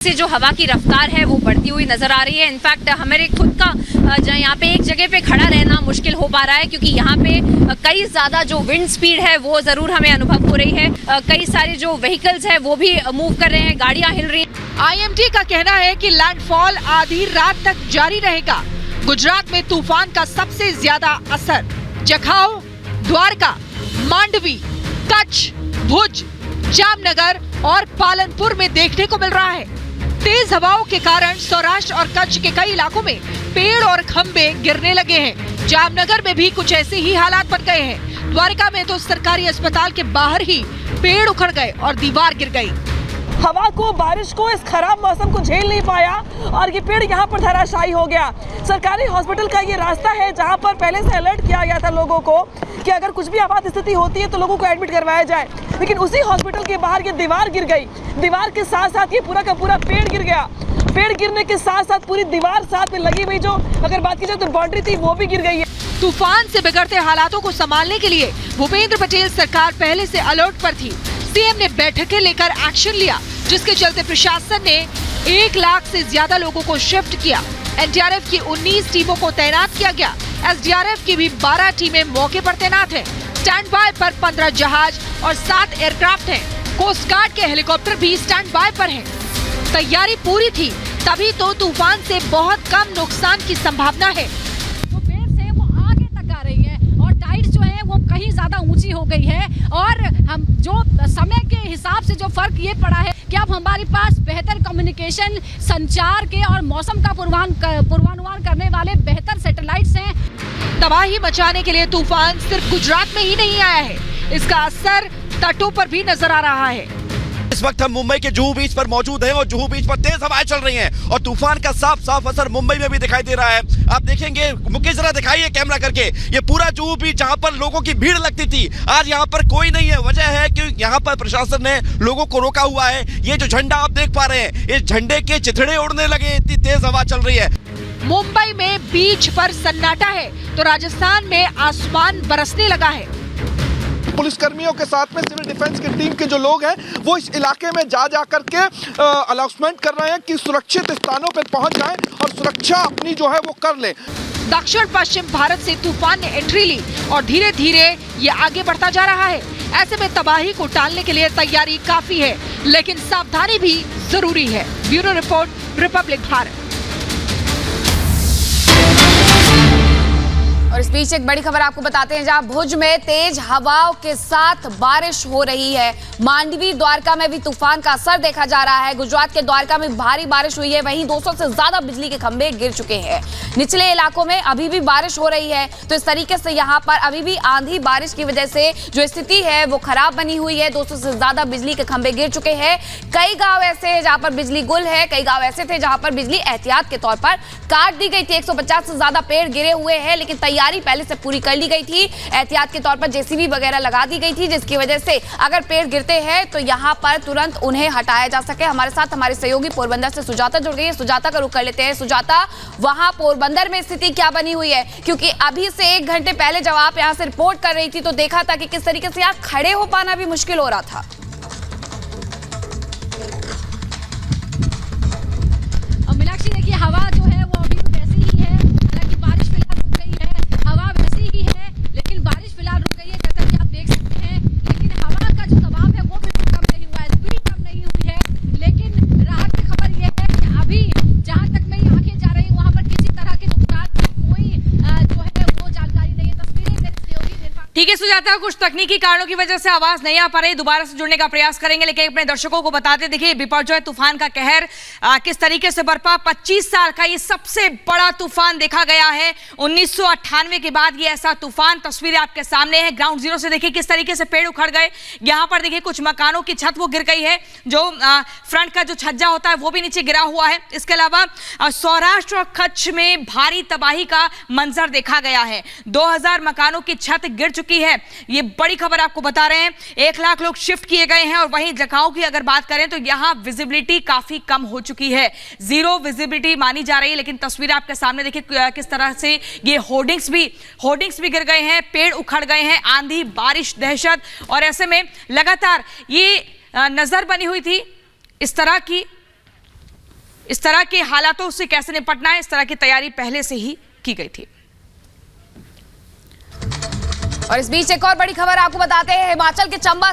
से जो हवा की रफ्तार है वो बढ़ती हुई नजर आ रही है। इनफैक्ट हमारे खुद का यहाँ पे एक जगह पे खड़ा रहना मुश्किल हो पा रहा है, क्योंकि यहाँ पे कई ज्यादा जो विंड स्पीड है वो जरूर हमें अनुभव हो रही है। कई सारे जो व्हीकल्स है वो भी मूव कर रहे हैं, गाड़ियां हिल रही हैं। आईएमडी का कहना है कि लैंडफॉल आधी रात तक जारी रहेगा। गुजरात में तूफान का सबसे ज्यादा असर जखाऊ, द्वारका, मांडवी, कच्छ, भुज, जामनगर और पालनपुर में देखने को मिल रहा है। तेज हवाओं के कारण सौराष्ट्र और कच्छ के कई इलाकों में पेड़ और खंभे गिरने लगे हैं। जामनगर में भी कुछ ऐसे ही हालात बन गए हैं। द्वारका में तो सरकारी अस्पताल के बाहर ही पेड़ उखड़ गए और दीवार गिर गई। हवा को, बारिश को, इस खराब मौसम को झेल नहीं पाया और ये पेड़ यहाँ पर धराशायी हो गया। सरकारी हॉस्पिटल का ये रास्ता है जहाँ पर पहले से अलर्ट किया गया था लोगों को कि अगर कुछ भी आपात स्थिति होती है तो लोगों को एडमिट करवाया जाए, लेकिन उसी हॉस्पिटल के बाहर ये दीवार गिर गई। दीवार के साथ साथ ये पूरा का पूरा पेड़ गिर गया। पेड़ गिरने के साथ साथ पूरी दीवार साथ में लगी हुई जो अगर बात की जाए तो बाउंड्री थी वो भी गिर गई है। तूफान से बिगड़ते हालातों को संभालने के लिए भूपेंद्र पटेल सरकार पहले से अलर्ट पर थी। सीएम ने बैठकें लेकर एक्शन लिया, जिसके चलते प्रशासन ने 1 लाख से ज्यादा लोगों को शिफ्ट किया। एनडीआरएफ की 19 टीमों को तैनात किया गया। एसडीआरएफ की भी 12 टीमें मौके पर तैनात हैं। स्टैंड बाय पर 15 जहाज और 7 एयरक्राफ्ट हैं। कोस्ट गार्ड के हेलीकॉप्टर भी स्टैंड बाय पर हैं। तैयारी पूरी थी, तभी तो तूफान से बहुत कम नुकसान की संभावना है। जो वेव्स है वो आगे तक आ रही है और टाइड जो है वो कहीं ज्यादा ऊंची हो गई है। और हम जो समय के हिसाब से जो फर्क ये पड़ा है कि अब हमारे पास बेहतर कम्युनिकेशन, संचार के और मौसम का पूर्वानुमान करने वाले बेहतर सैटेलाइट्स हैं। तबाही मचाने के लिए तूफान सिर्फ गुजरात में ही नहीं आया है, इसका असर तटों पर भी नजर आ रहा है। इस वक्त हम मुंबई के जुहू बीच पर मौजूद हैं और जुहू बीच पर तेज हवाएं चल रही हैं और तूफान का साफ साफ असर मुंबई में भी दिखाई दे रहा है। आप देखेंगे, मुकेश जरा दिखाइए कैमरा करके, ये पूरा जुहू बीच जहां पर लोगों की भीड़ लगती थी आज यहां पर कोई नहीं है। वजह है कि यहां पर प्रशासन ने लोगों को रोका हुआ है। ये जो झंडा आप देख पा रहे हैं, इस झंडे के चिथड़े उड़ने लगे, इतनी तेज हवा चल रही है। मुंबई में बीच पर सन्नाटा है तो राजस्थान में आसमान बरसने लगा है। पुलिसकर्मियों के साथ में सिविल डिफेंस की टीम के जो लोग हैं वो इस इलाके में जा करके अनाउंसमेंट कर रहे हैं कि सुरक्षित स्थानों पर पहुंच जाएं और सुरक्षा अपनी जो है वो कर लें। दक्षिण पश्चिम भारत से तूफान ने एंट्री ली और धीरे धीरे ये आगे बढ़ता जा रहा है। ऐसे में तबाही को टालने के लिए तैयारी काफी है, लेकिन सावधानी भी जरूरी है। Bureau report, Republic Bharat. और इस बीच एक बड़ी खबर आपको बताते हैं, जहां भुज में तेज हवाओं के साथ बारिश हो रही है। मांडवी, द्वारका में भी तूफान का असर देखा जा रहा है। गुजरात के द्वारका में भारी बारिश हुई है, वहीं 200 से ज्यादा बिजली के खंभे गिर चुके हैं। निचले इलाकों में अभी भी बारिश हो रही है, तो इस तरीके से यहाँ पर अभी भी आंधी बारिश की वजह से जो स्थिति है वो खराब बनी हुई है। 200 से ज्यादा बिजली के खंभे गिर चुके हैं। कई गाँव ऐसे हैं जहाँ पर बिजली गुल है, कई गाँव ऐसे थे जहाँ पर बिजली एहतियात के तौर पर काट दी गई थी। 150 से ज्यादा पेड़ गिरे हुए हैं, लेकिन तैयारी पहले से पूरी कर ली गई थी। एहतियात के तौर पर जेसीबी वगैरह लगा दी गई थी, जिसकी वजह से अगर पेड़ गिरते हैं तो यहाँ पर तुरंत उन्हें हटाया जा सके। हमारे साथ हमारे सहयोगी पोरबंदर से सुजाता जुड़ गई है। सुजाता का रुख कर लेते हैं। सुजाता, वहां पोरबंदर में स्थिति क्या बनी हुई है? क्योंकि अभी से 1 घंटे पहले जब आप यहाँ से रिपोर्ट कर रही थी तो देखा था कि किस तरीके से यहाँ खड़े हो पाना भी मुश्किल हो रहा था। मीनाक्षी, देखिए हवा जो है वो अभी भी वैसी ही है। हालांकि बारिश फिलहाल रुक गई है, हवा वैसी ही है, लेकिन बारिश फिलहाल रुक गई है जैसा कि आप देख सकते हैं। लेकिन हवा का जो दबाव है वो बिल्कुल कम नहीं हुआ है, स्पीड कम नहीं हुई है। लेकिन राहत की खबर ये है कि अभी जहां तक मेरी आंखें जा रही है वहां पर किसी तरह के नुकसान की कोई जो है वो जानकारी नहीं है। तस्वीरें ठीक है सुजाता, कुछ तकनीकी कारणों की वजह से आवाज नहीं आ पा रही, दोबारा से जुड़ने का प्रयास करेंगे, लेकिन अपने दर्शकों को बताते देखिए बिपरजॉय तूफान का कहर किस तरीके से बरपा। 25 साल का ये सबसे बड़ा तूफान देखा गया है। 1998 के बाद ये ऐसा तूफान, तस्वीरें आपके सामने है। ग्राउंड जीरो से देखिए किस तरीके से पेड़ उखड़ गए। यहाँ पर देखिए कुछ मकानों की छत वो गिर गई है, जो फ्रंट का जो छज्जा होता है वो भी नीचे गिरा हुआ है। इसके अलावा सौराष्ट्र और कच्छ में भारी तबाही का मंजर देखा गया है। 2000 मकानों की छत गिर चुकी है। ये बड़ी खबर आपको बता रहे हैं। 1 लाख लोग शिफ्ट किए गए हैं और वहीं जगहों की अगर बात करें तो यहां विजिबिलिटी काफी कम हो चुकी है, 0 विजिबिलिटी मानी जा रही है। लेकिन तस्वीरें आपके सामने देखिए किस तरह से ये होर्डिंग्स भी गिर गए हैं, पेड़ उखड़ गए हैं, आंधी बारिश दहशत। और ऐसे में लगातार ये नजर बनी हुई थी इस तरह की इस तरह के हालातों से कैसे निपटना है, इस तरह की तैयारी पहले से ही की गई थी। और इस बीच एक और बड़ी खबर आपको बताते हैं, हिमाचल के चंबा से